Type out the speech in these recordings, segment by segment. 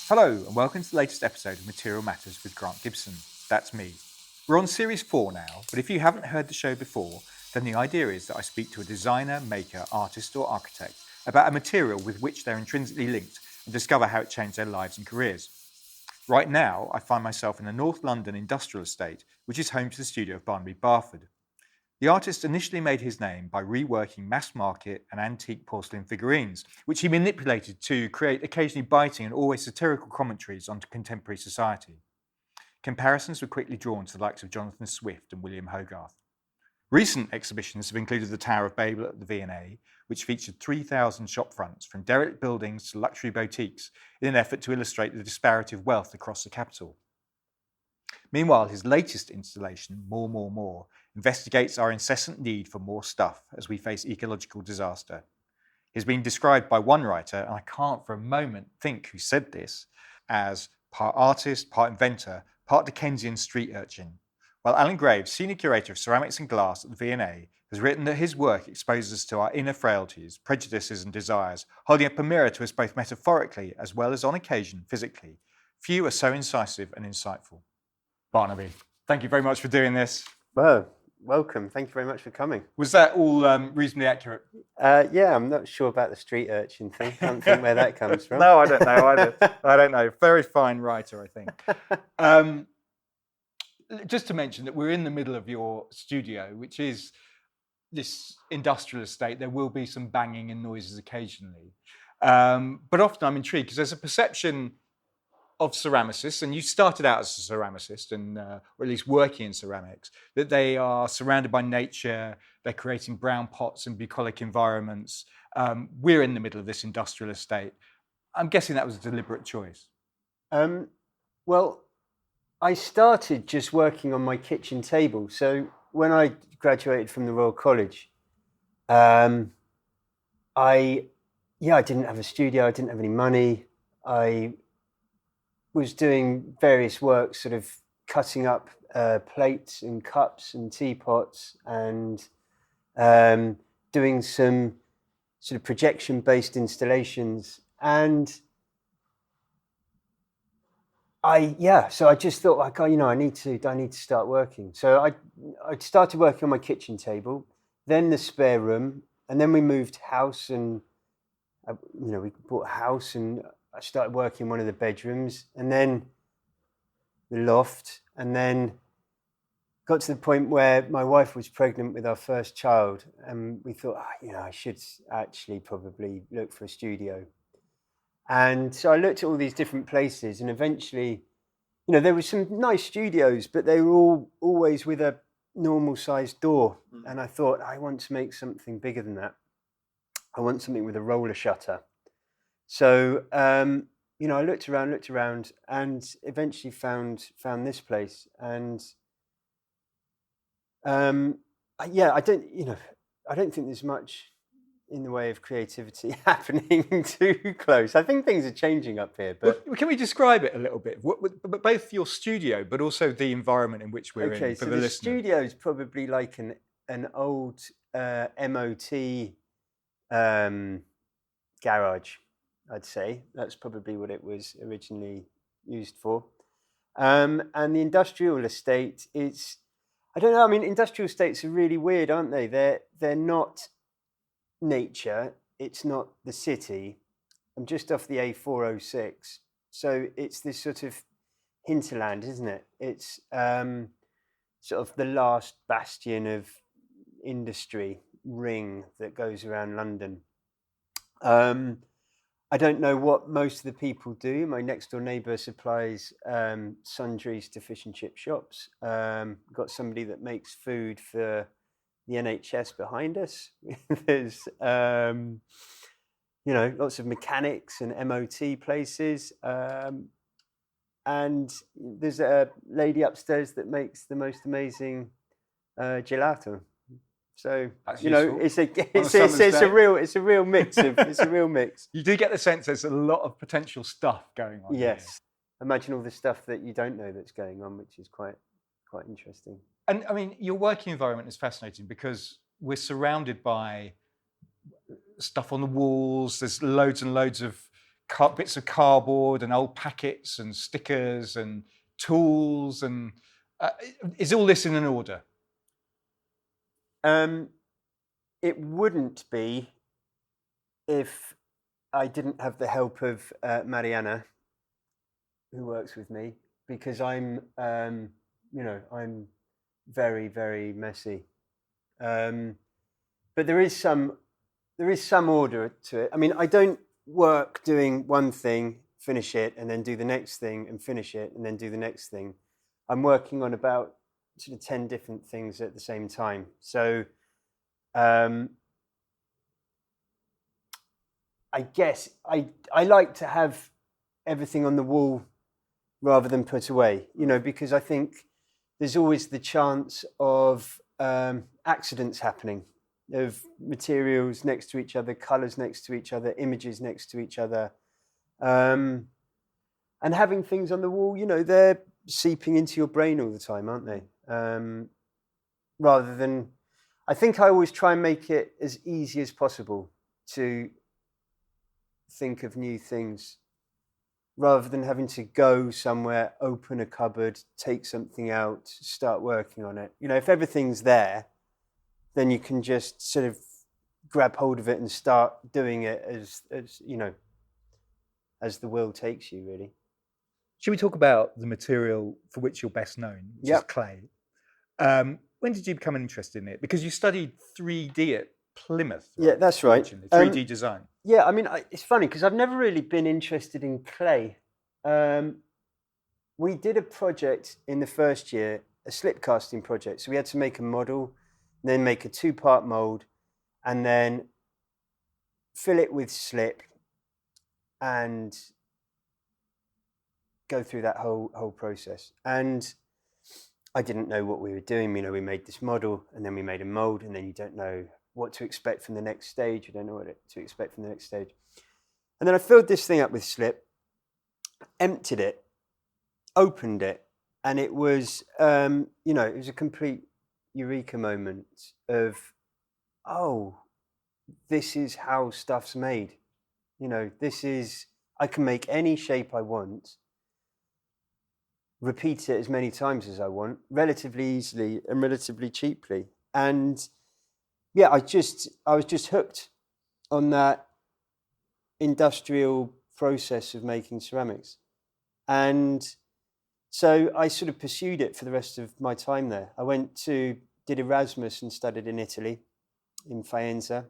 Hello and welcome to the latest episode of Material Matters with Grant Gibson. That's me. We're on series 4 now, but if you haven't heard the show before, then the idea is that I speak to a designer, maker, artist or architect about a material with which they're intrinsically linked and discover how it changed their lives and careers. Right now, I find myself in a North London industrial estate, which is home to the studio of Barnaby Barford. The artist initially made his name by reworking mass market and antique porcelain figurines, which he manipulated to create occasionally biting and always satirical commentaries on contemporary society. Comparisons were quickly drawn to the likes of Jonathan Swift and William Hogarth. Recent exhibitions have included the Tower of Babel at the V&A, which featured 3,000 shop fronts from derelict buildings to luxury boutiques in an effort to illustrate the disparity of wealth across the capital. Meanwhile, his latest installation, More, investigates our incessant need for more stuff as we face ecological disaster. He's been described by one writer, and I can't for a moment think who said this, as part artist, part inventor, part Dickensian street urchin. While Alan Graves, Senior Curator of Ceramics and Glass at the V&A, has written that his work exposes us to our inner frailties, prejudices and desires, holding up a mirror to us both metaphorically as well as on occasion physically. Few are so incisive and insightful. Barnaby, thank you very much for doing this. Well, welcome. Thank you very much for coming. Was that all reasonably accurate? Yeah, I'm not sure about the street urchin thing. I don't think where that comes from. No, I don't know either. I don't know. Very fine writer, I think. Just to mention that we're in the middle of your studio, which is this industrial estate. There will be some banging and noises occasionally. But often I'm intrigued because there's a perception of ceramicists, and you started out as a ceramicist, and or at least working in ceramics, that they are surrounded by nature, they're creating brown pots and bucolic environments. We're in the middle of this industrial estate. I'm guessing that was a deliberate choice. Well, I started just working on my kitchen table. So when I graduated from the Royal College, I didn't have a studio, I didn't have any money. I was doing various work, sort of cutting up plates and cups and teapots, and doing some sort of projection-based installations. And so I just thought, like, I need to start working. So I started working on my kitchen table, then the spare room, and then we moved house, and we bought a house, and I started working in one of the bedrooms, and then the loft, and then got to the point where my wife was pregnant with our first child, and we thought, I should actually probably look for a studio. And so I looked at all these different places, and eventually, there were some nice studios, but they were all always with a normal sized door. And I thought, I want to make something bigger than that. I want something with a roller shutter. So, I looked around, and eventually found this place. And I don't think there's much in the way of creativity happening too close. I think things are changing up here. But can we describe it a little bit? Both your studio, but also the environment in which we're in for the listener. The studio is probably like an old MOT garage, I'd say. That's probably what it was originally used for. And the industrial estate is, I don't know, I mean, industrial estates are really weird, aren't they? They're not nature, it's not the city. I'm just off the A406. So it's this sort of hinterland, isn't it? It's sort of the last bastion of industry ring that goes around London. I don't know what most of the people do. My next door neighbour supplies sundries to fish and chip shops. Got somebody that makes food for the NHS behind us. There's lots of mechanics and MOT places. And there's a lady upstairs that makes the most amazing gelato. So that's useful. It's a real mix. It's a real mix. You do get the sense there's a lot of potential stuff going on. Yes, here. Imagine all the stuff that you don't know that's going on, which is quite interesting. And I mean, your working environment is fascinating because we're surrounded by stuff on the walls. There's loads and loads of bits of cardboard and old packets and stickers and tools, and is all this in an order? It wouldn't be if I didn't have the help of Mariana, who works with me, because I'm very, very messy. But there is some order to it. I mean, I don't work doing one thing, finish it, and then do the next thing, and finish it, and then do the next thing. I'm working on about sort of 10 different things at the same time. So I guess I like to have everything on the wall rather than put away, because I think there's always the chance of accidents happening, of materials next to each other, colours next to each other, images next to each other. And having things on the wall, they're seeping into your brain all the time, aren't they? Rather than, I think I always try and make it as easy as possible to think of new things, rather than having to go somewhere, open a cupboard, take something out, start working on it. If everything's there, then you can just sort of grab hold of it and start doing it as the will takes you, really. Should we talk about the material for which you're best known, which is clay? When did you become interested in it? Because you studied 3D at Plymouth, right? Yeah, that's right. 3D design. Yeah, I mean, it's funny because I've never really been interested in clay. We did a project in the first year, a slip casting project. So we had to make a model, then make a 2-part mold, and then fill it with slip and go through that whole process. And I didn't know what we were doing. We made this model, and then we made a mold, and then you don't know what to expect from the next stage. You don't know what to expect from the next stage. And then I filled this thing up with slip, emptied it, opened it, and it was, it was a complete eureka moment of, oh, this is how stuff's made. I can make any shape I want, repeat it as many times as I want, relatively easily and relatively cheaply. And yeah, I was just hooked on that industrial process of making ceramics. And so I sort of pursued it for the rest of my time there. I did Erasmus and studied in Italy, in Faenza.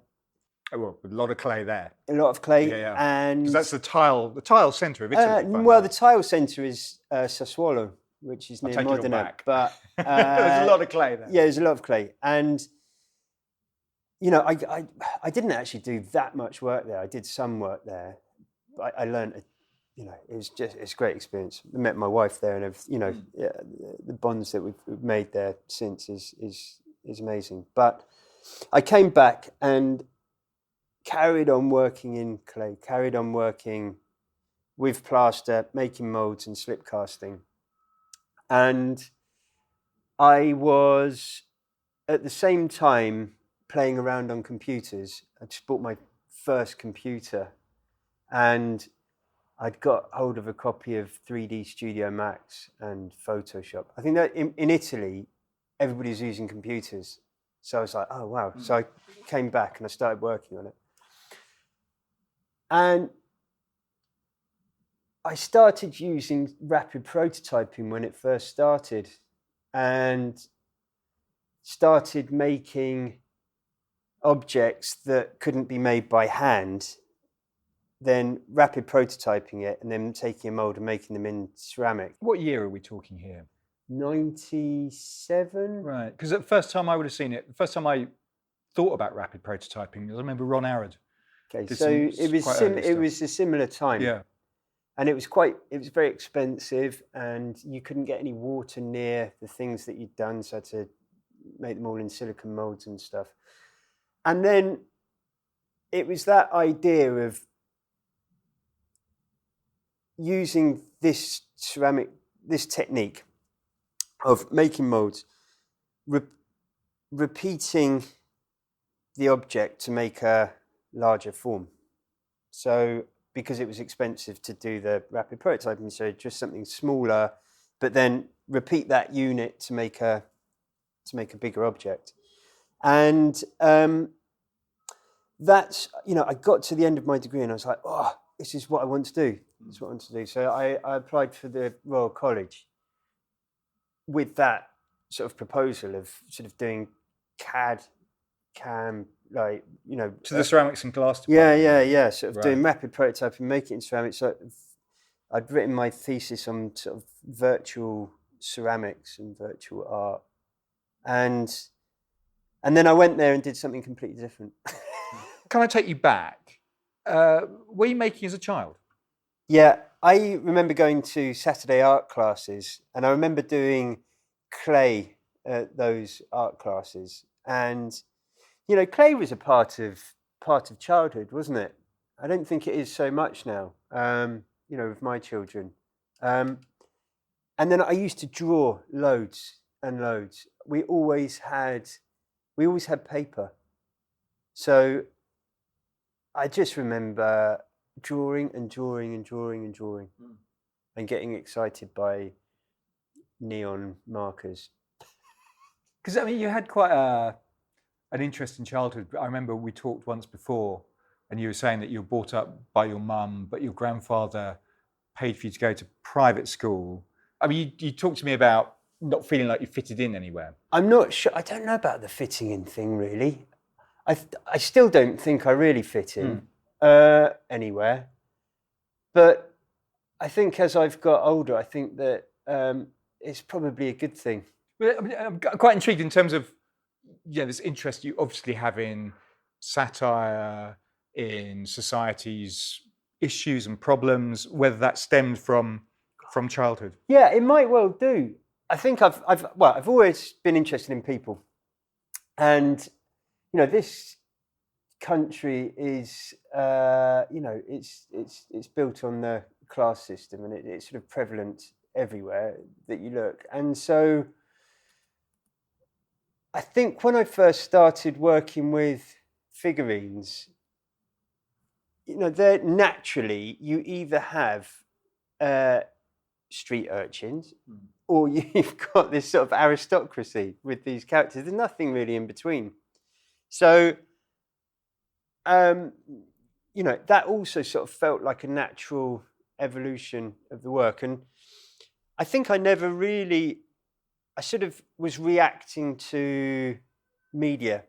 Oh, well, a lot of clay there. A lot of clay. Yeah. And because that's the tile centre of Italy. The tile centre is Sassuolo, which is near Modena. But there's a lot of clay there. Yeah, there's a lot of clay. And I didn't actually do that much work there. I did some work there. I learned, it's a great experience. I met my wife there, and the bonds that we've made there since is amazing. But I came back and carried on working in clay, carried on working with plaster, making molds and slip casting. And I was at the same time playing around on computers. I just bought my first computer, and I'd got hold of a copy of 3D Studio Max and Photoshop. I think that in Italy, everybody's using computers. So I was like, oh, wow. So I came back and I started working on it. And I started using rapid prototyping when it first started, and started making objects that couldn't be made by hand, then rapid prototyping it, and then taking a mold and making them in ceramic. What year are we talking here? 97. Right, because the first time I would have seen it, the first time I thought about rapid prototyping, I remember Ron Arad. Okay, so it was a similar time. Yeah. And it was very expensive, and you couldn't get any water near the things that you'd done, so I had to make them all in silicon molds and stuff. And then it was that idea of using this technique of making molds, repeating the object to make a larger form. So because it was expensive to do the rapid prototyping. So just something smaller, but then repeat that unit to make a bigger object. And that's, I got to the end of my degree and I was like, oh, this is what I want to do. This is what I want to do. So I applied for the Royal College with that sort of proposal of sort of doing CAD, CAM, like, To the ceramics and glass department. Yeah. Sort of doing rapid prototyping, making it in ceramics. So I'd written my thesis on sort of virtual ceramics and virtual art. And then I went there and did something completely different. Can I take you back? Were you making as a child? Yeah, I remember going to Saturday art classes, and I remember doing clay at those art classes. And clay was a part of childhood, wasn't it? I don't think it is so much now. With my children. And then I used to draw loads and loads. We always had paper. So I just remember drawing and getting excited by neon markers. Because you had quite an interesting childhood. I remember we talked once before, and you were saying that you were brought up by your mum, but your grandfather paid for you to go to private school. You talked to me about not feeling like you fitted in anywhere. I'm not sure. I don't know about the fitting in thing, really. I still don't think I really fit in anywhere. But I think as I've got older, I think that it's probably a good thing. Well, I'm quite intrigued in terms of this interest you obviously have in satire, in society's issues and problems, whether that stemmed from childhood. Yeah, it might well do. I think I've always been interested in people, and this country is it's built on the class system, and it's sort of prevalent everywhere that you look. And so I think when I first started working with figurines, they're naturally, you either have street urchins or you've got this sort of aristocracy with these characters. There's nothing really in between. So, that also sort of felt like a natural evolution of the work. And I think I sort of was reacting to media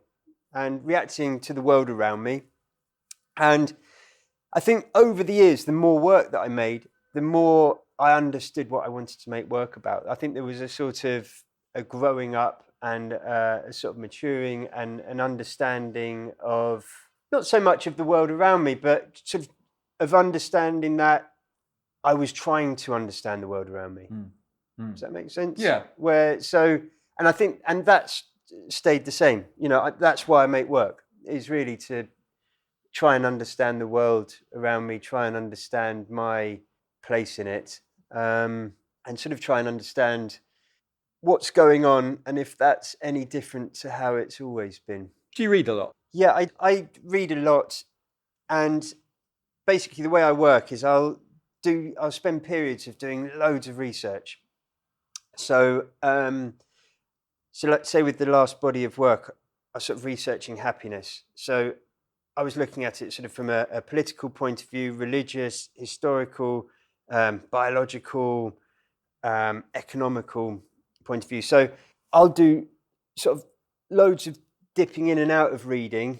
and reacting to the world around me. And I think over the years, the more work that I made, the more I understood what I wanted to make work about. I think there was a sort of a growing up and a sort of maturing and an understanding of not so much of the world around me, but sort of understanding that I was trying to understand the world around me. Does that make sense? Yeah. And I think, and that's stayed the same. That's why I make work, is really to try and understand the world around me, try and understand my place in it, and sort of try and understand what's going on and if that's any different to how it's always been. Do you read a lot? Yeah, I read a lot, and basically the way I work is I'll spend periods of doing loads of research. So let's say with the last body of work, I was sort of researching happiness. So I was looking at it sort of from a political point of view, religious, historical, biological, economical point of view. So I'll do sort of loads of dipping in and out of reading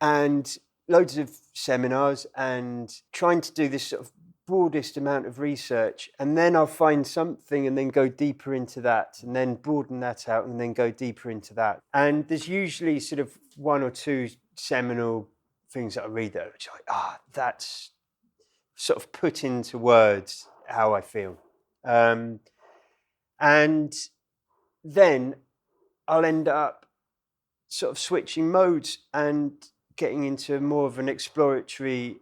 and loads of seminars and trying to do this sort of broadest amount of research, and then I'll find something and then go deeper into that and then broaden that out and then go deeper into that. And there's usually sort of one or two seminal things that I read that are like, that's sort of put into words how I feel. And then I'll end up sort of switching modes and getting into more of an exploratory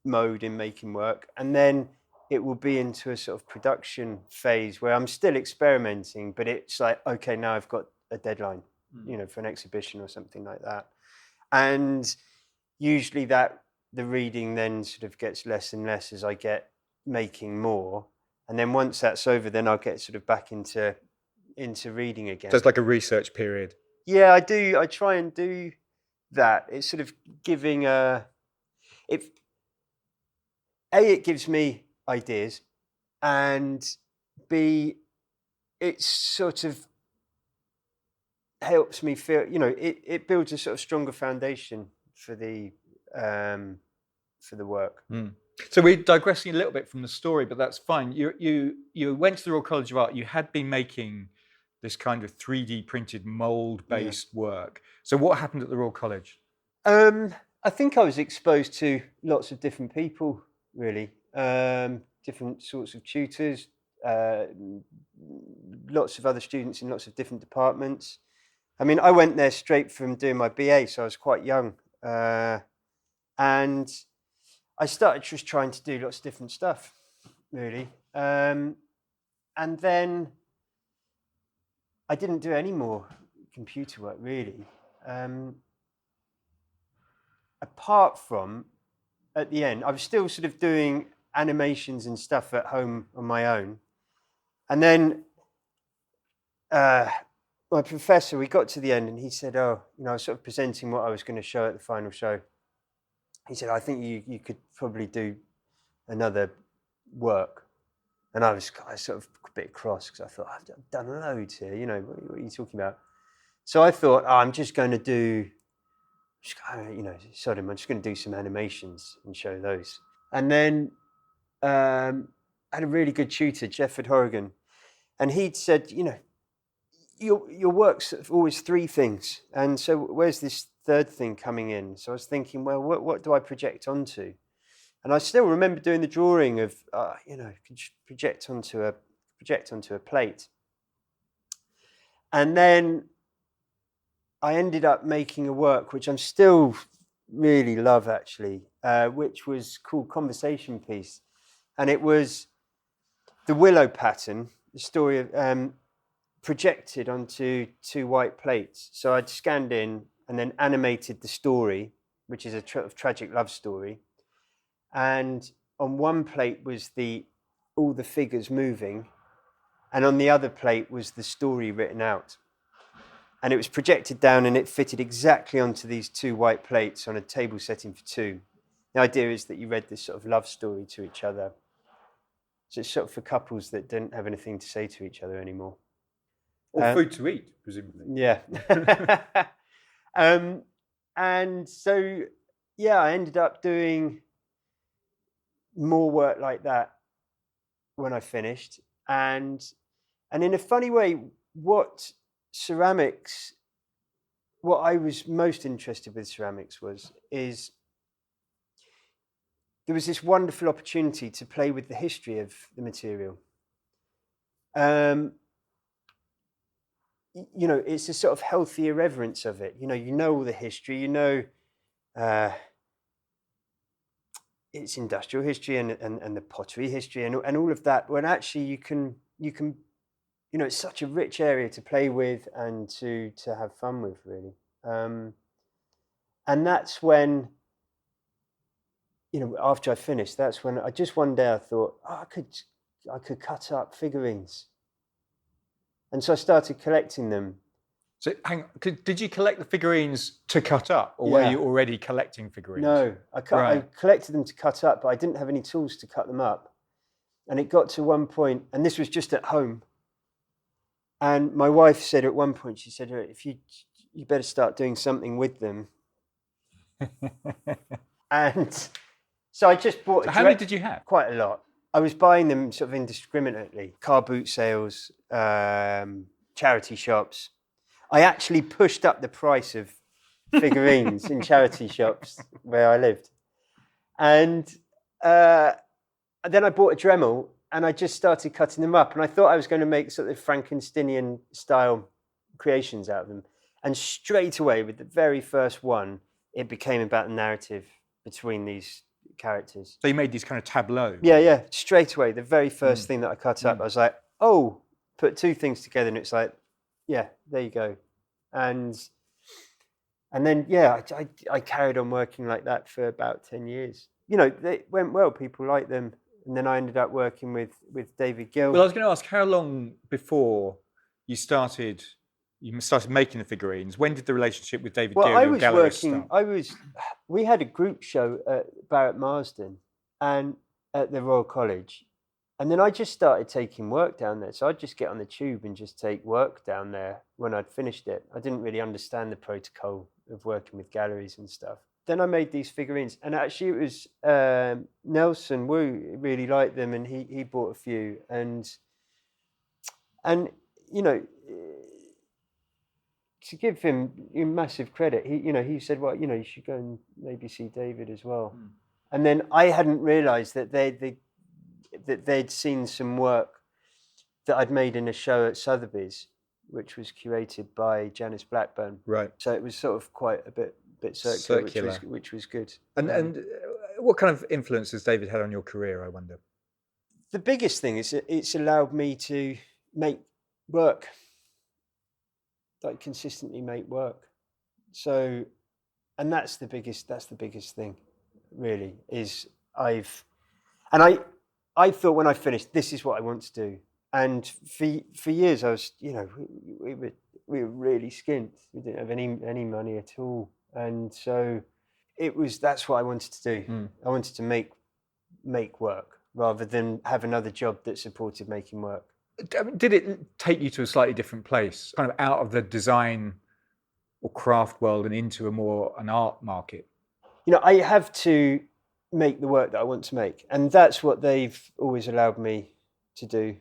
mode in making work, and then it will be into a sort of production phase where I'm still experimenting, but it's like, okay, now I've got a deadline, for an exhibition or something like that. And usually that the reading then sort of gets less and less as I get making more. And then once that's over, then I'll get sort of back into reading again. So it's like a research period. Yeah, I do. I try and do that. It's sort of giving it gives me ideas, and B, it sort of helps me feel, it builds a sort of stronger foundation for the work. So we're digressing a little bit from the story, but that's fine. You went to the Royal College of Art. You had been making this kind of 3D printed mold-based work. So what happened at the Royal College? I think I was exposed to lots of different people, really. Different sorts of tutors, lots of other students in lots of different departments. I mean, I went there straight from doing my BA, so I was quite young. And I started just trying to do lots of different stuff, really. And then I didn't do any more computer work, really. Apart from, at the end, I was still sort of doing animations and stuff at home on my own. And then my professor, we got to the end and he said, I was sort of presenting what I was going to show at the final show. He said, I think you could probably do another work. And I was sort of a bit cross because I thought, I've done loads here, what are you talking about? So I thought, I'm just going to do, I'm just going to do some animations and show those. And then I had a really good tutor, Jefford Horrigan, and he'd said, your work's always three things, and so where's this third thing coming in? So I was thinking, well, what do I project onto? And I still remember doing the drawing of, project onto a plate. And then I ended up making a work which I'm still really love, actually, which was called Conversation Piece. And it was the willow pattern, the story of projected onto two white plates. So I'd scanned in and then animated the story, which is a tragic love story. And on one plate was all the figures moving, and on the other plate was the story written out. And it was projected down and it fitted exactly onto these two white plates on a table setting for two. The idea is that you read this sort of love story to each other. So it's sort of for couples that didn't have anything to say to each other anymore. Or food to eat, presumably. Yeah. And so, I ended up doing more work like that when I finished. And in a funny way, what I was most interested with ceramics is there was this wonderful opportunity to play with the history of the material. It's a sort of healthy irreverence of it. You know all the history, it's industrial history and the pottery history and all of that, when actually you can it's such a rich area to play with and to have fun with, really. And that's when, after I finished, that's when one day I thought, I could cut up figurines. And so I started collecting them. So hang on, did you collect the figurines to cut up, or were you already collecting figurines? No, I collected them to cut up, but I didn't have any tools to cut them up. And it got to one point, and this was just at home. And my wife said at one point, she said, if you better start doing something with them. And so I just bought. So how many did you have? Quite a lot. I was buying them sort of indiscriminately. Car boot sales, charity shops. I actually pushed up the price of figurines in charity shops where I lived. And then I bought a Dremel and I just started cutting them up. And I thought I was going to make sort of Frankensteinian style creations out of them. And straight away, with the very first one, it became about the narrative between these characters. So you made these kind of tableaux? Yeah. Straight away, the very first thing that I cut up, I was like, put two things together, and it's like, yeah, there you go. And And then, I carried on working like that for about 10 years. You know, it went well. People liked them. And then I ended up working with David Gill. Well, I was going to ask, how long before you started making the figurines? When did the relationship with David Gill, your gallery, start? We had a group show at Barrett Marsden and at the Royal College. And then I just started taking work down there. So I'd just get on the tube and just take work down there when I'd finished it. I didn't really understand the protocol of working with galleries and stuff. Then I made these figurines, and actually it was Nelson Wu really liked them, and he bought a few. And you know, to give him massive credit, he said, well, you should go and maybe see David as well. And then I hadn't realised that they'd seen some work that I'd made in a show at Sotheby's, which was curated by Janice Blackburn. Right. So it was sort of quite a bit circular. Which was good. And what kind of influence has David had on your career, I wonder? The biggest thing is that it's allowed me to make work, like consistently make work. So, and that's the biggest thing, really, is I thought when I finished, this is what I want to do. And for years I was, we were really skint. We didn't have any money at all. And so that's what I wanted to do. I wanted to make work rather than have another job that supported making work. Did it take you to a slightly different place, kind of out of the design or craft world and into an art market? I have to make the work that I want to make. And that's what they've always allowed me to do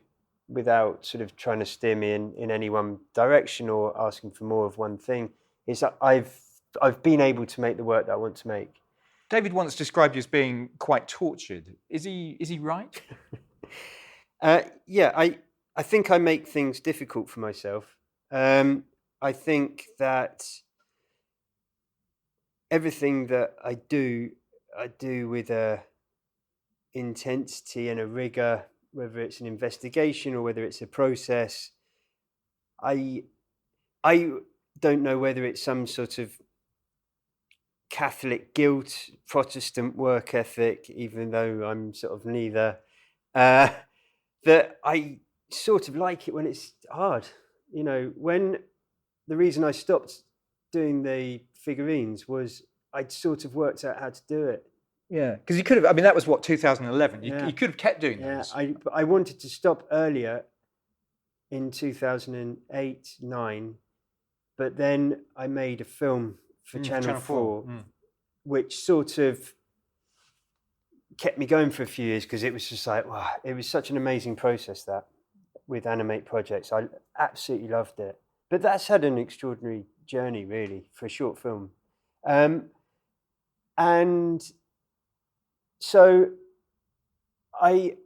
without sort of trying to steer me in any one direction or asking for more of one thing. Is that I've been able to make the work that I want to make. David once described you as being quite tortured. Is he right? Yeah, I think I make things difficult for myself. I think that everything that I do with a intensity and a rigor, whether it's an investigation or whether it's a process. I don't know whether it's some sort of Catholic guilt, Protestant work ethic, even though I'm sort of neither, that I sort of like it when it's hard. When the reason I stopped doing the figurines was I'd sort of worked out how to do it. Yeah, because you could have, that was what, 2011? You could have kept doing those. Yeah, I wanted to stop earlier in 2008, 9, but then I made a film for Channel 4, which sort of kept me going for a few years because it was just like, wow, it was such an amazing process that with Animate Projects. I absolutely loved it. But that's had an extraordinary journey, really, for a short film. And so I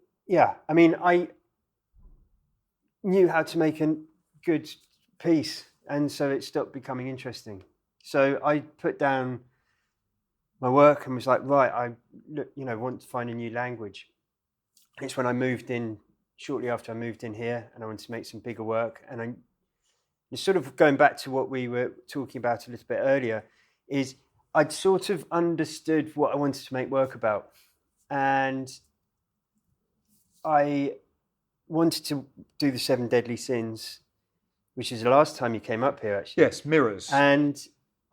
knew how to make a good piece, and so it stopped becoming interesting. So I put down my work and was like, right, I want to find a new language. It's when I moved in, shortly after I moved in here, and I wanted to make some bigger work. And it's sort of going back to what we were talking about a little bit earlier, is I'd sort of understood what I wanted to make work about. And I wanted to do the 7 Deadly Sins, which is the last time you came up here, actually. Yes, mirrors. And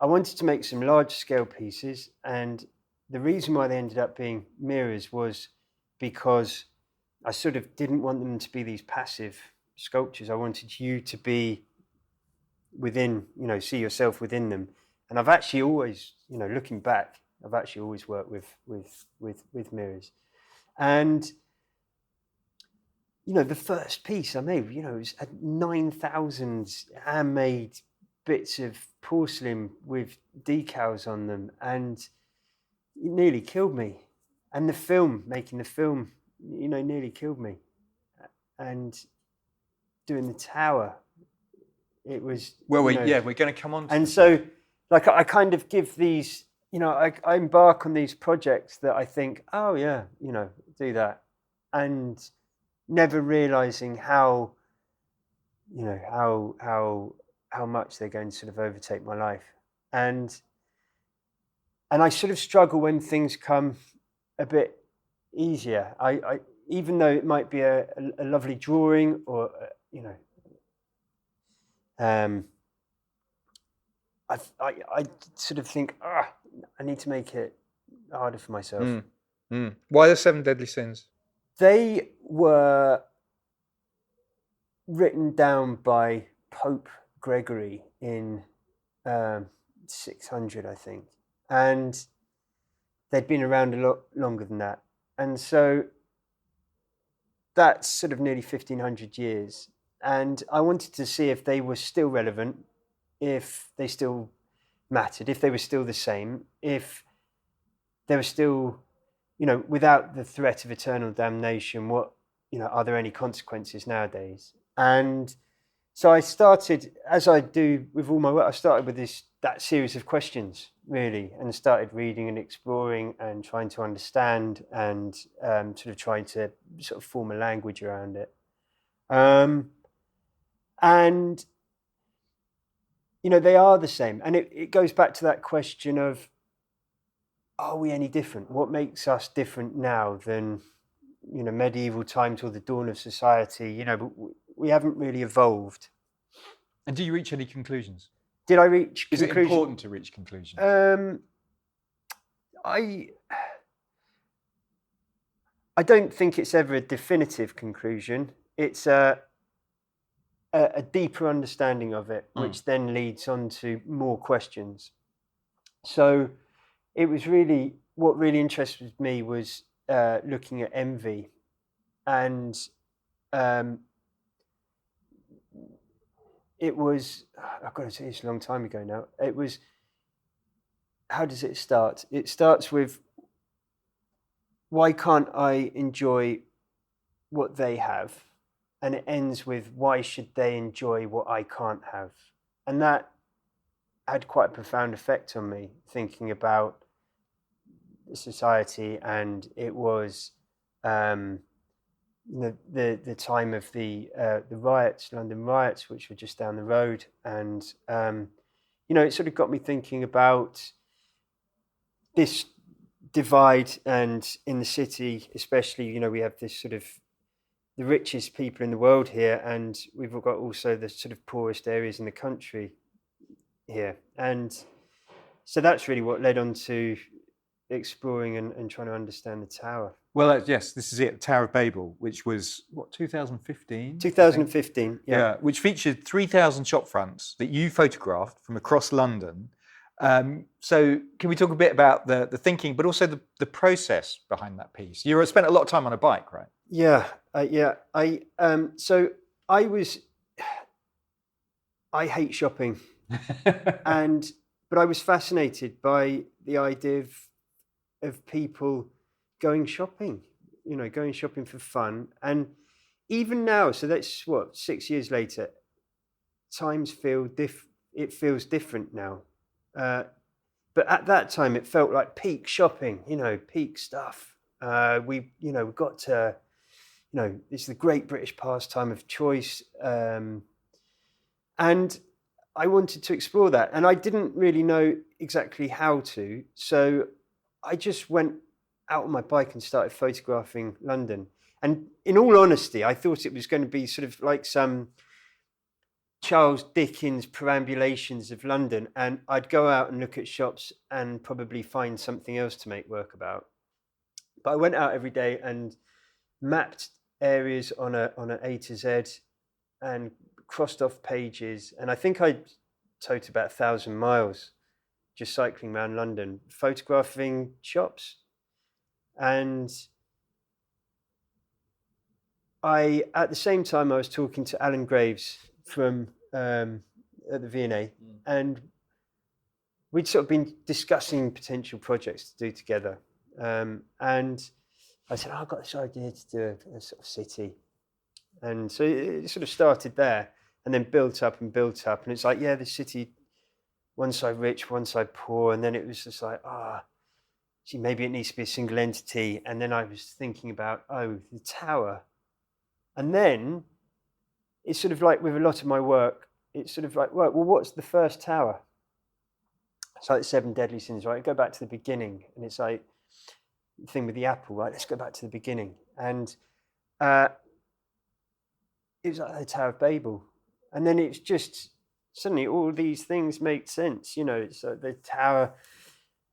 I wanted to make some large-scale pieces. And the reason why they ended up being mirrors was because I sort of didn't want them to be these passive sculptures. I wanted you to be within, see yourself within them. And I've actually always, looking back, I've actually always worked with mirrors. And, the first piece I made, it was 9,000 handmade bits of porcelain with decals on them. And it nearly killed me. And making the film, nearly killed me. And doing the tower, it was... Well, we're going to come on to and so, like, I kind of give these, I embark on these projects that I think, oh yeah, do that, and never realizing how much they're going to sort of overtake my life. and I sort of struggle when things come a bit easier. I even though it might be a lovely drawing, or I sort of think, I need to make it harder for myself. Why the 7 deadly sins? They were written down by Pope Gregory in 600, I think, and they'd been around a lot longer than that, and so that's sort of nearly 1500 years, and I wanted to see if they were still relevant, if they still mattered, if they were still the same, if they were still, without the threat of eternal damnation, what, are there any consequences nowadays? And so I started, as I do with all my work, I started with that series of questions, really, and started reading and exploring and trying to understand and sort of trying to sort of form a language around it. And, they are the same. And it goes back to that question of, are we any different? What makes us different now than, medieval times or the dawn of society? But we haven't really evolved. And do you reach any conclusions? Did I reach conclusions? Is it important to reach conclusions? I don't think it's ever a definitive conclusion. It's a deeper understanding of it, which then leads on to more questions. So it was really, what really interested me was looking at envy, and it was, I've got to say this a long time ago now, it was, how does it start? It starts with, why can't I enjoy what they have? And it ends with, why should they enjoy what I can't have? And that had quite a profound effect on me, thinking about society. And it was the time of the riots, London riots, which were just down the road, and it sort of got me thinking about this divide. And in the city especially, we have this sort of the richest people in the world here, and we've got also the sort of poorest areas in the country here. And so that's really what led on to exploring and trying to understand the tower. Well, yes, this is it, the Tower of Babel, which was, 2015? 2015, yeah. Which featured 3,000 shop fronts that you photographed from across London. So can we talk a bit about the thinking, but also the process behind that piece? You spent a lot of time on a bike, right? Yeah. So I hate shopping, but I was fascinated by the idea of people going shopping, going shopping for fun. And even now, so that's 6 years later, times it feels different now. But at that time, it felt like peak shopping, peak stuff. We got to, it's the great British pastime of choice. And I wanted to explore that. And I didn't really know exactly how to. So I just went out on my bike and started photographing London. And in all honesty, I thought it was going to be sort of like some Charles Dickens perambulations of London, and I'd go out and look at shops and probably find something else to make work about. But I went out every day and mapped areas on an A to Z and crossed off pages. And I think I totaled about 1,000 miles just cycling around London, photographing shops. And at the same time, I was talking to Alan Graves from at the V&A, and we'd sort of been discussing potential projects to do together. And I said, I've got this idea to do a sort of city. And so it sort of started there and then built up. And it's like, the city, one side rich, one side poor. And then it was just like, maybe it needs to be a single entity. And then I was thinking about, the tower. And then it's sort of like with a lot of my work, it's sort of like, well, what's the first tower? It's like the 7 deadly sins, right? Go back to the beginning, and it's like the thing with the apple, right? Let's go back to the beginning. And it was like the Tower of Babel. And then it's just suddenly all these things make sense. You know, it's like the tower.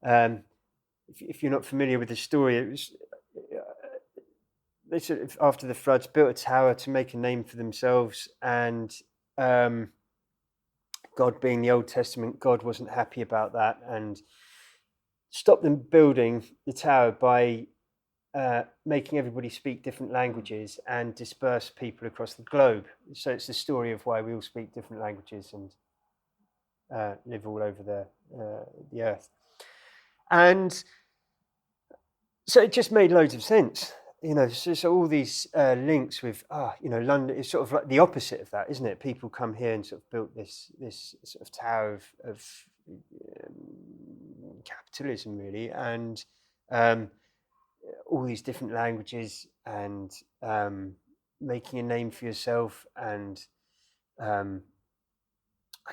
If you're not familiar with the story, it was they sort of, after the floods, built a tower to make a name for themselves, and God, being the Old Testament, God wasn't happy about that and stopped them building the tower by making everybody speak different languages and disperse people across the globe. So it's the story of why we all speak different languages and live all over the earth. And so it just made loads of sense. You know, so all these links with, London is sort of like the opposite of that, isn't it? People come here and sort of built this sort of tower of capitalism, really, and all these different languages and making a name for yourself, and I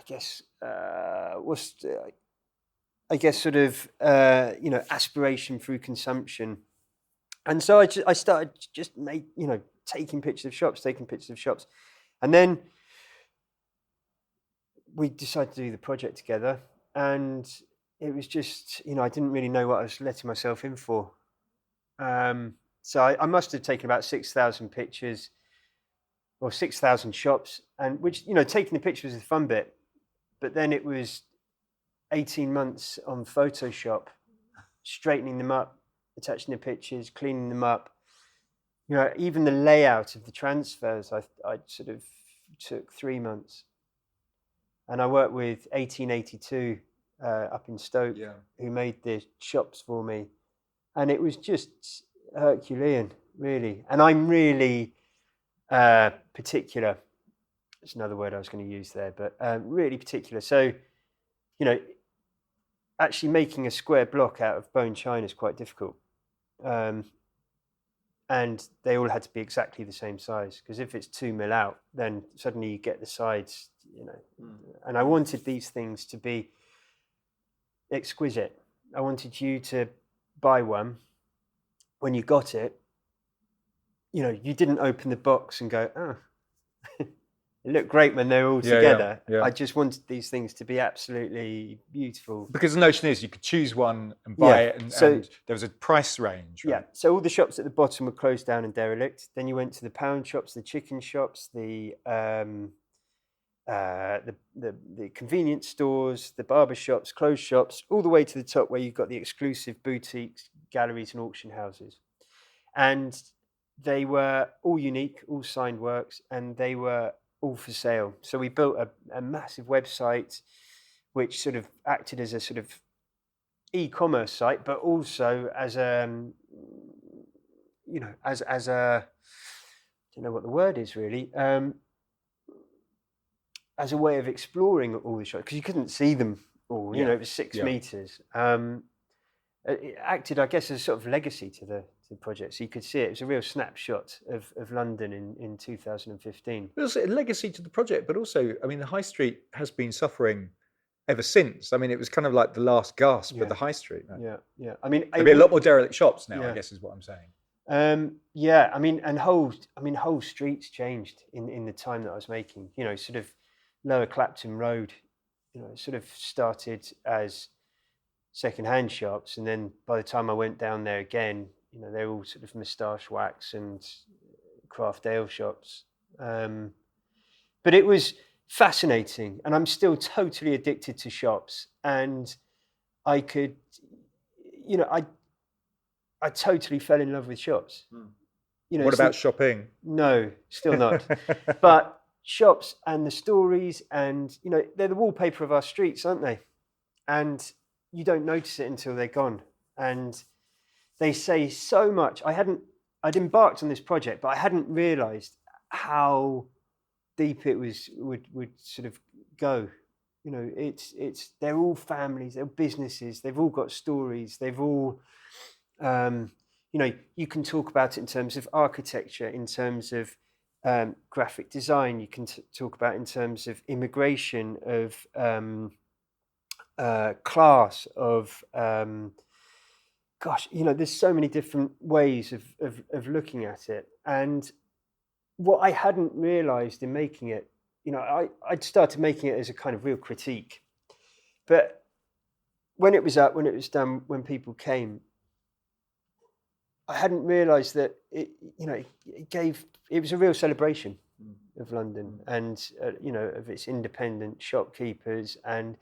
guess sort of aspiration through consumption. And so I started just taking pictures of shops, and then we decided to do the project together. And it was just, I didn't really know what I was letting myself in for. So I must have taken about 6,000 pictures or 6,000 shops, and which, taking the pictures was the fun bit. But then it was 18 months on Photoshop, straightening them up, attaching the pictures, cleaning them up. Even the layout of the transfers, I sort of took 3 months. And I worked with 1882 up in Stoke, who made the shops for me. And it was just Herculean, really. And I'm really particular. That's another word I was going to use there, but really particular. So, actually making a square block out of bone china is quite difficult. And they all had to be exactly the same size, because if it's 2 mil out, then suddenly you get the sides, And I wanted these things to be exquisite. I wanted you to buy one. When you got it, you didn't open the box and go, oh, it looked great when they were all together. Yeah. I just wanted these things to be absolutely beautiful. Because the notion is you could choose one and buy it, and there was a price range, right? Yeah, so all the shops at the bottom were closed down and derelict. Then you went to the pound shops, the chicken shops, the convenience stores, the barber shops, clothes shops, all the way to the top where you've got the exclusive boutiques, galleries and auction houses. And they were all unique, all signed works, and they were all for sale. So we built a massive website which sort of acted as a sort of e-commerce site, but also as a as a, I don't know what the word is really, as a way of exploring all the shops, because you couldn't see them all. It was 6 meters. It acted, I guess, as a sort of legacy to the project, so you could see it. It was a real snapshot of London in 2015. It was a legacy to the project, but also, I mean, the high street has been suffering ever since. I mean, it was kind of like the last gasp of the high street. Right? Yeah. I mean, there'll be a lot more derelict shops now, I guess, is what I'm saying. I mean, whole streets changed in the time that I was making. Sort of Lower Clapton Road, sort of started as second-hand shops, and then by the time I went down there again, they're all sort of moustache wax and craft ale shops. But it was fascinating, and I'm still totally addicted to shops. And I could, I totally fell in love with shops. What about shopping? No, still not. But shops and the stories, and they're the wallpaper of our streets, aren't they? And you don't notice it until they're gone. And they say so much. I'd embarked on this project, but I hadn't realised how deep it would sort of go. They're all families, they're businesses, they've all got stories, they've all, you can talk about it in terms of architecture, in terms of graphic design. You can talk about it in terms of immigration, of class of gosh, there's so many different ways of looking at it. And what I hadn't realized in making it, I'd started making it as a kind of real critique. But when it was up, when it was done, when people came, I hadn't realized that it was a real celebration of London and, of its independent shopkeepers. And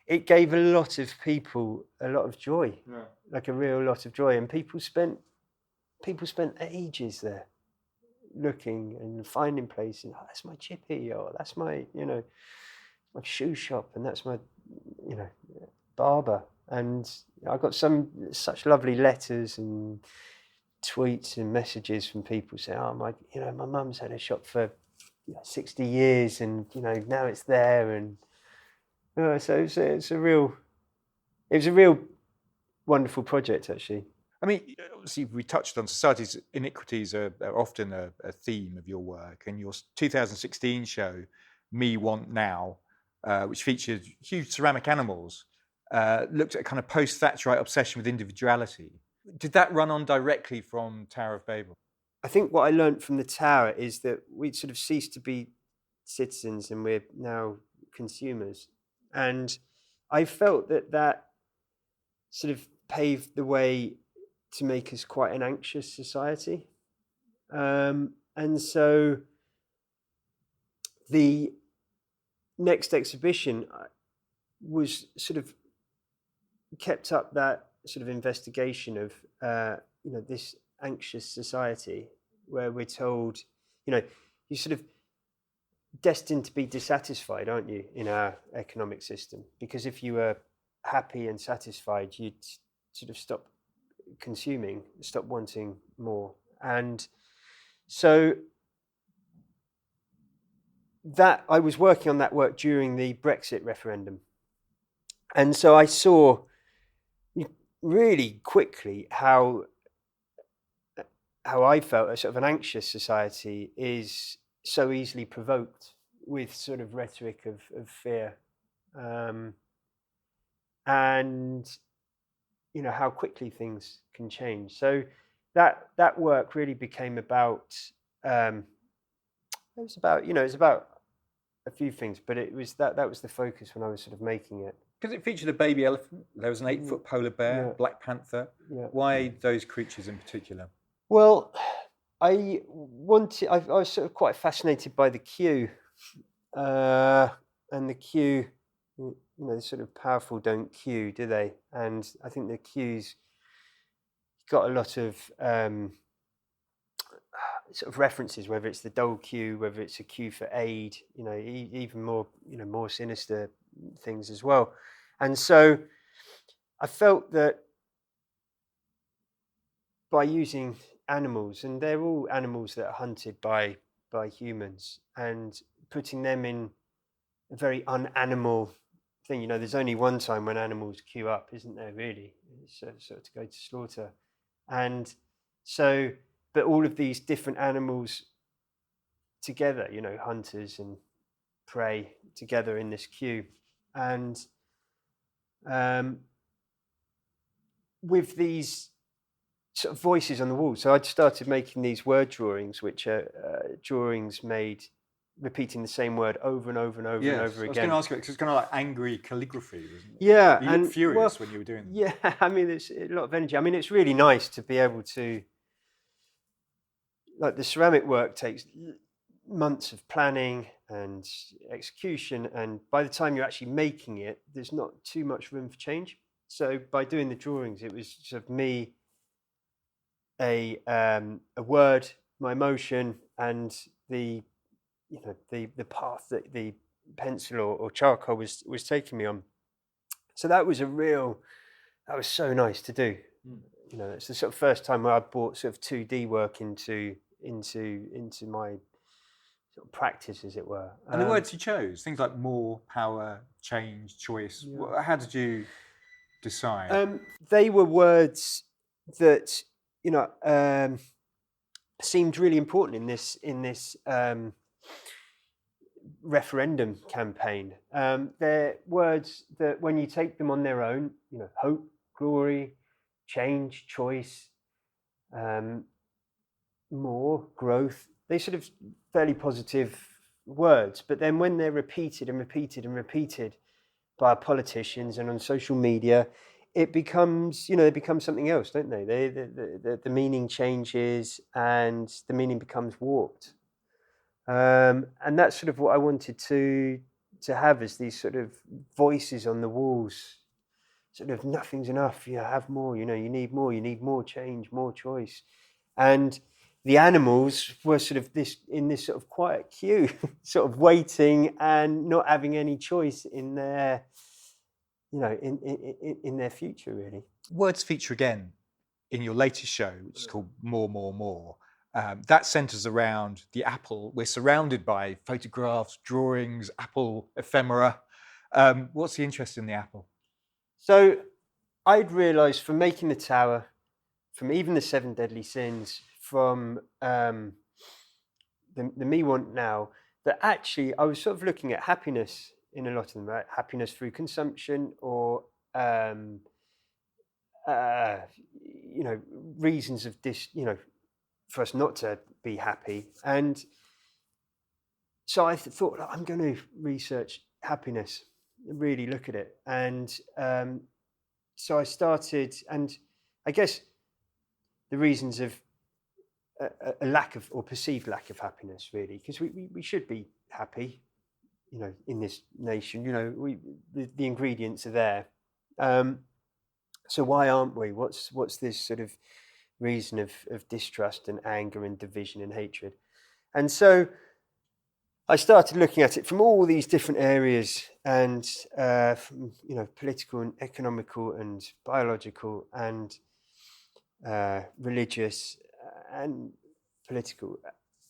it gave a lot of people a lot of joy, like a real lot of joy. And people spent ages there looking and finding places. Oh, that's my chippy, or that's my, my shoe shop, and that's my, barber. And I got such lovely letters and tweets and messages from people saying, "Oh, my mum's had a shop for 60 years, and now it's there." And so it was a real wonderful project, actually. I mean, obviously, we touched on society's iniquities are often a theme of your work, and your 2016 show, Me Want Now, which featured huge ceramic animals, looked at a kind of post-Thatcherite obsession with individuality. Did that run on directly from Tower of Babel? I think what I learned from the Tower is that we'd sort of ceased to be citizens and we're now consumers. And I felt that sort of paved the way to make us quite an anxious society. And so the next exhibition was sort of kept up that sort of investigation of, this anxious society where we're told, you're sort of destined to be dissatisfied, aren't you, in our economic system? Because if you were happy and satisfied, you'd sort of stop consuming, stop wanting more. And so that I was working on that work during the Brexit referendum. And so I saw really quickly how I felt a sort of an anxious society is so easily provoked with sort of rhetoric of fear, and how quickly things can change. So that work really became about it was about a few things, but it was that was the focus when I was sort of making it. Because it featured a baby elephant, there was an 8-foot polar bear, black panther. Why those creatures in particular? Well, I was sort of quite fascinated by the queue, and the queue, the sort of powerful don't queue, do they? And I think the queue's got a lot of sort of references, whether it's the dole queue, whether it's a queue for aid, even more, more sinister things as well. And so I felt that by using animals, and they're all animals that are hunted by humans, and putting them in a very unanimal thing. There's only one time when animals queue up, isn't there, really? It's sort of to go to slaughter. And so, but all of these different animals together, hunters and prey together in this queue. And with these sort of voices on the wall. So I'd started making these word drawings, which are drawings made repeating the same word over and over and over and over again. I was going to ask you, because it's kind of like angry calligraphy, wasn't it? Yeah. You looked furious when you were doing that. Yeah, I mean, it's a lot of energy. I mean, it's really nice to be able to, like, the ceramic work takes months of planning and execution, and by the time you're actually making it, there's not too much room for change. So by doing the drawings, it was sort of me, a word, my emotion, and the path that the pencil or charcoal was taking me on. So that was so nice to do. It's the sort of first time where I brought sort of 2D work into my sort of practice, as it were. And the words you chose, things like more, power, change, choice. Yeah. How did you decide? They were words that seemed really important in this referendum campaign. They're words that when you take them on their own, hope, glory, change, choice, more, growth, they sort of fairly positive words. But then when they're repeated and repeated and repeated by politicians and on social media, it becomes, they become something else, don't they? The meaning changes and the meaning becomes warped. And that's sort of what I wanted to have, as these sort of voices on the walls, sort of nothing's enough, have more, you need more change, more choice. And the animals were sort of in this sort of quiet queue, sort of waiting and not having any choice in their, in their future, really. Words feature again in your latest show, which is called More, More, More. That centres around the apple. We're surrounded by photographs, drawings, apple ephemera. What's the interest in the apple? So I'd realised from making the tower, from even the 7 deadly sins, from the Me Want Now, that actually I was sort of looking at happiness in a lot of them, right? Happiness through consumption, or reasons of this, for us not to be happy. And so I thought, I'm going to research happiness, really look at it. And so I started, and I guess the reasons of a lack of, or perceived lack of happiness, really, because we should be happy, in this nation, the ingredients are there. So why aren't we? What's this sort of reason of distrust and anger and division and hatred? And so I started looking at it from all these different areas, and from, political and economical and biological and religious and political.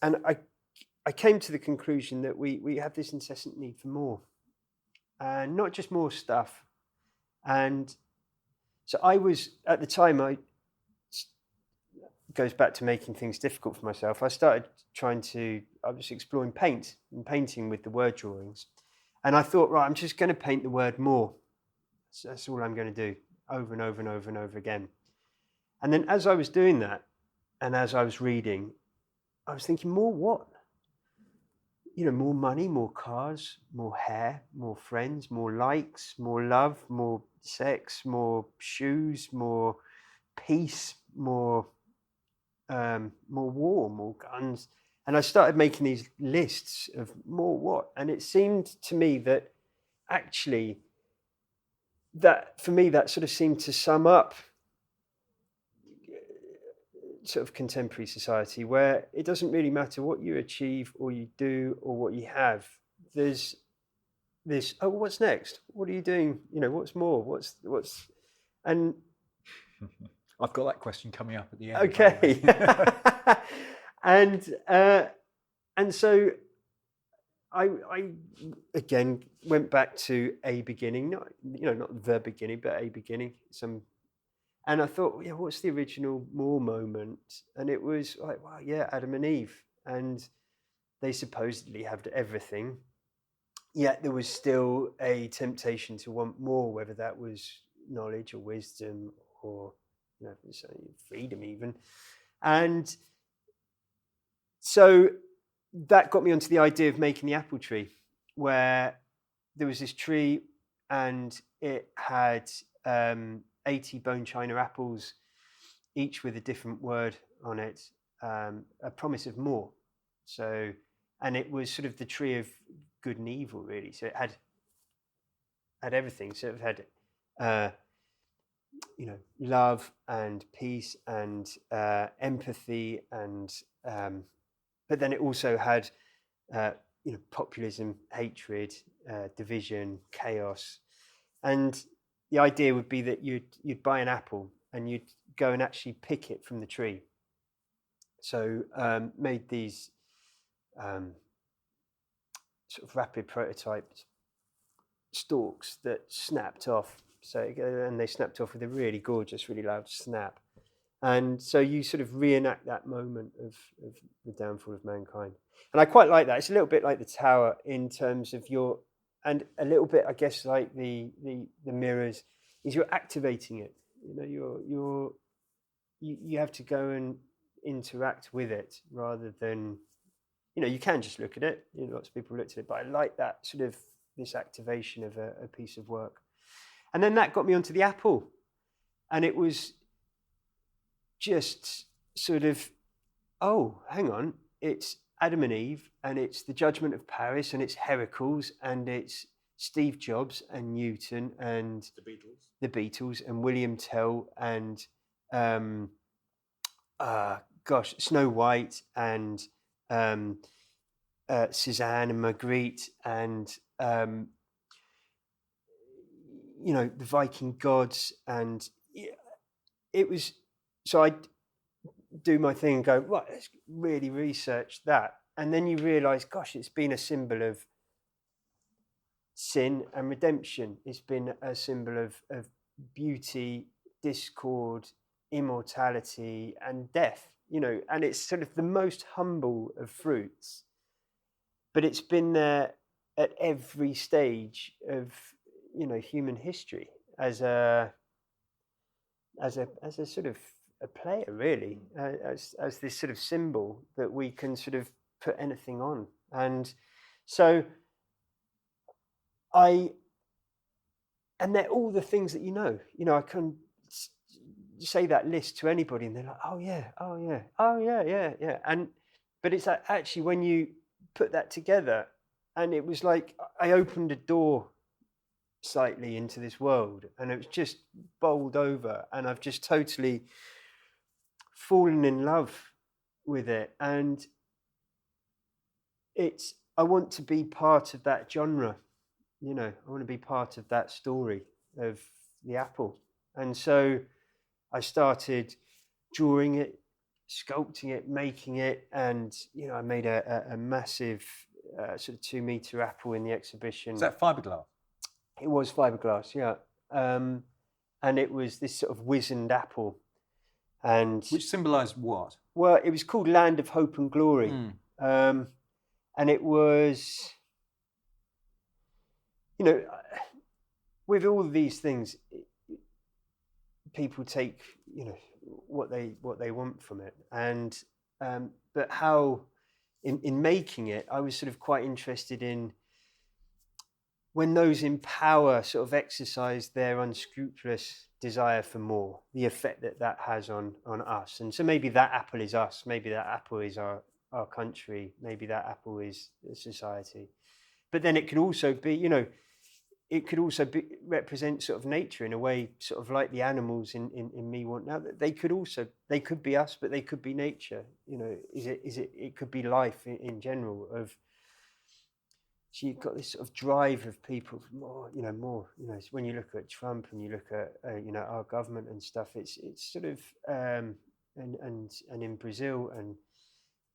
And I came to the conclusion that we have this incessant need for more, and not just more stuff. And so I was, at the time, goes back to making things difficult for myself. I was exploring painting with the word drawings. And I thought, right, I'm just going to paint the word more. So that's all I'm going to do, over and over and over and over again. And then as I was doing that, and as I was reading, I was thinking, more what? More money, more cars, more hair, more friends, more likes, more love, more sex, more shoes, more peace, more war, more guns. And I started making these lists of more what. And it seemed to me that actually, that for me, that sort of seemed to sum up sort of contemporary society, where it doesn't really matter what you achieve or you do or what you have. There's this, oh, what's next? What are you doing? What's more? What's and I've got that question coming up at the end. Okay. and so I again went back to a beginning, not the beginning, but a beginning. And I thought, what's the original more moment? And it was like, wow, Adam and Eve. And they supposedly had everything. Yet there was still a temptation to want more, whether that was knowledge or wisdom or freedom even. And so that got me onto the idea of making the apple tree, where there was this tree and it had 80 bone china apples, each with a different word on it, a promise of more. So, and it was sort of the tree of good and evil, really. So it had everything. So it had love and peace and empathy, and but then it also had populism, hatred, division, chaos. And the idea would be that you'd buy an apple and you'd go and actually pick it from the tree. So made these sort of rapid prototype stalks that snapped off. So, and they snapped off with a really gorgeous, really loud snap. And so you sort of reenact that moment of the downfall of mankind. And I quite like that. It's a little bit like the Tower in terms of and a little bit, I guess, like the mirrors, is you're activating it. You have to go and interact with it rather than, you can just look at it. Lots of people looked at it, but I like that sort of this activation of a piece of work. And then that got me onto the apple, and it was just sort of, oh, hang on, it's Adam and Eve, and it's the Judgment of Paris, and it's Heracles, and it's Steve Jobs and Newton and the Beatles and William Tell and Snow White and Suzanne and Marguerite and the Viking gods, and it was. So I do my thing and go, right, let's really research that, and then you realise, gosh, it's been a symbol of sin and redemption. It's been a symbol of beauty, discord, immortality, and death. And it's sort of the most humble of fruits, but it's been there at every stage of human history as a sort of a player, really, as this sort of symbol that we can sort of put anything on. And so and they're all the things that I can say that list to anybody and they're like, oh yeah, but it's like, actually, when you put that together, and it was like I opened a door slightly into this world, and it was just bowled over, and I've just totally fallen in love with it. And I want to be part of that genre. I want to be part of that story of the apple. And so I started drawing it, sculpting it, making it, and I made a massive sort of 2-meter apple in the exhibition. Is that fiberglass? It was fiberglass, yeah. And it was this sort of wizened apple. Which symbolised what? Well, it was called Land of Hope and Glory. And it was, with all of these things, people take, what they want from it. And but how, in making it, I was sort of quite interested in when those in power sort of exercise their unscrupulous desire for more, the effect that has on us. And so maybe that apple is us, maybe that apple is our country, maybe that apple is society. But then it could also be, represent sort of nature in a way, sort of like the animals in Me Want Now. That they could be us, but they could be nature. It could be life in general. So you've got this sort of drive of people more. So when you look at Trump and you look at our government and stuff, it's sort of and in Brazil and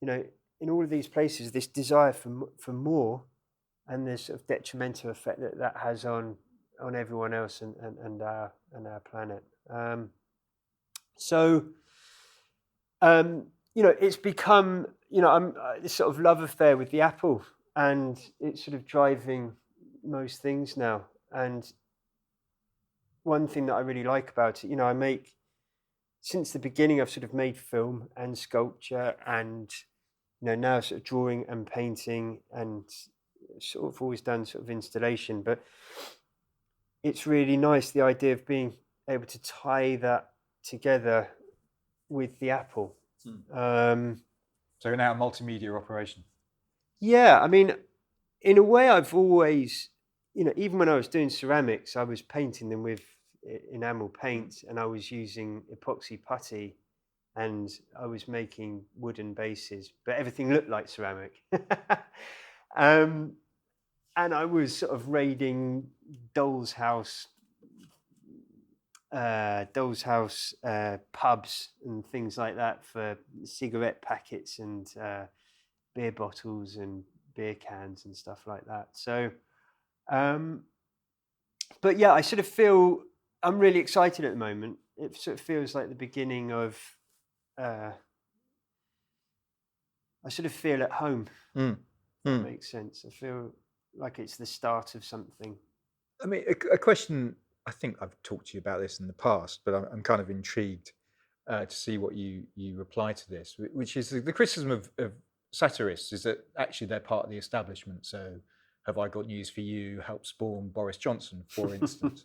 in all of these places, this desire for more, and this sort of detrimental effect that has on everyone else and our planet. It's become this sort of love affair with the apple. And it's sort of driving most things now. And one thing that I really like about it, since the beginning, I've sort of made film and sculpture and, now sort of drawing and painting, and sort of always done sort of installation. But it's really nice, the idea of being able to tie that together with the apple. So you're now a multimedia operation. Yeah, in a way, I've always, even when I was doing ceramics, I was painting them with enamel paint, and I was using epoxy putty, and I was making wooden bases, but everything looked like ceramic. And I was sort of raiding Doll's House pubs and things like that for cigarette packets and beer bottles and beer cans and stuff like that. So, but yeah, I sort of feel I'm really excited at the moment. It sort of feels like the beginning of I sort of feel at home. If that makes sense. I feel like it's the start of something. I mean, a question, I think I've talked to you about this in the past, but I'm kind of intrigued to see what you reply to this, which is the criticism of satirists is that actually they're part of the establishment. So have I got news for you? Help spawn Boris Johnson, for instance.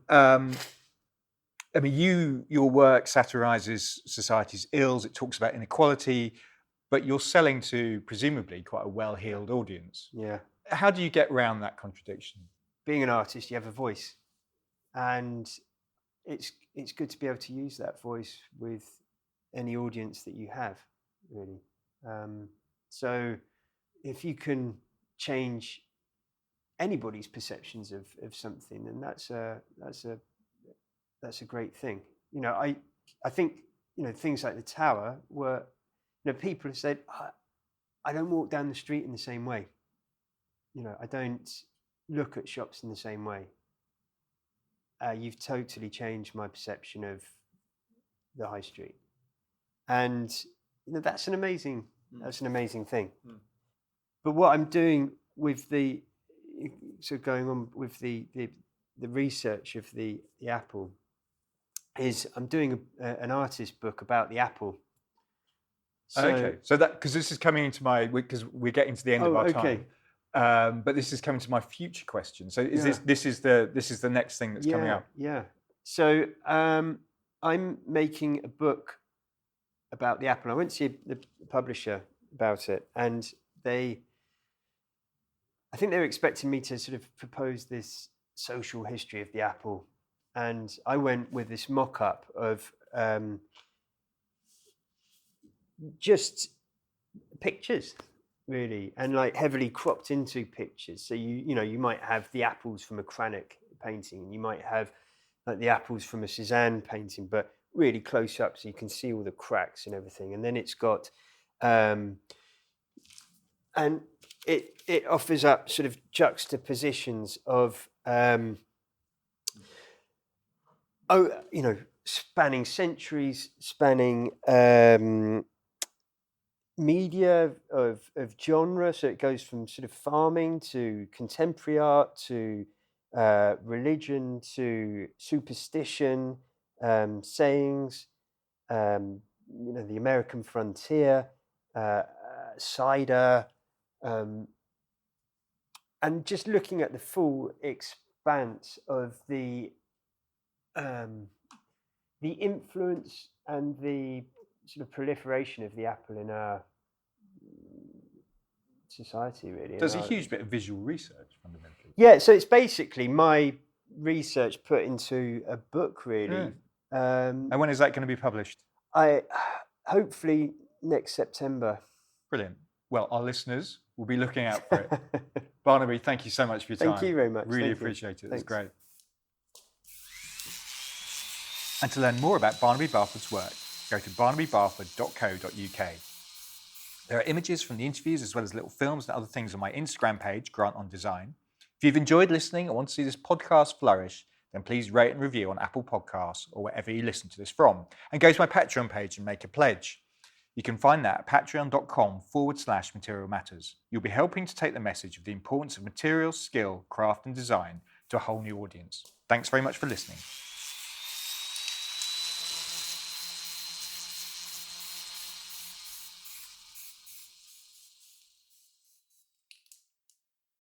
I mean, your work satirizes society's ills. It talks about inequality, but you're selling to presumably quite a well-heeled audience. Yeah. How do you get around that contradiction? Being an artist, you have a voice, and it's good to be able to use that voice with any audience that you have, really. So if you can change anybody's perceptions of something, then that's a great thing. You know, I think, you know, things like the Tower were, you know, people have said, I don't walk down the street in the same way. You know, I don't look at shops in the same way. You've totally changed my perception of the high street, and you know that's an amazing thing. But what I'm doing with the going on with the research of the apple is I'm doing an artist book about the apple. So, okay, so that because this is coming into because we're getting to the end of our time. But this is coming to my future question. So this is the next thing that's coming up? Yeah. So I'm making a book about the apple. I went to see the publisher about it, and I think they were expecting me to sort of propose this social history of the apple, and I went with this mock-up of just pictures. Really, and like heavily cropped into pictures. So you might have the apples from a Cranach painting, and you might have like the apples from a Cézanne painting, but really close up, so you can see all the cracks and everything. And then it's got, and it offers up sort of juxtapositions of, spanning centuries, spanning. Media of genre, so it goes from sort of farming to contemporary art to religion to superstition, sayings, the American frontier, cider, and just looking at the full expanse of the influence and the sort of proliferation of the apple in our society, really. There's a huge bit of visual research, fundamentally. Yeah, so it's basically my research put into a book, really. And when is that going to be published? Hopefully next September. Brilliant. Well, our listeners will be looking out for it. Barnaby, thank you so much for your time. Thank you very much. Really appreciate it. It's great. And to learn more about Barnaby Barford's work, go to barnabybarford.co.uk. There are images from the interviews as well as little films and other things on my Instagram page, Grant on Design. If you've enjoyed listening and want to see this podcast flourish, then please rate and review on Apple Podcasts or wherever you listen to this from. And go to my Patreon page and make a pledge. You can find that at patreon.com/Material Matters. You'll be helping to take the message of the importance of materials, skill, craft and design to a whole new audience. Thanks very much for listening.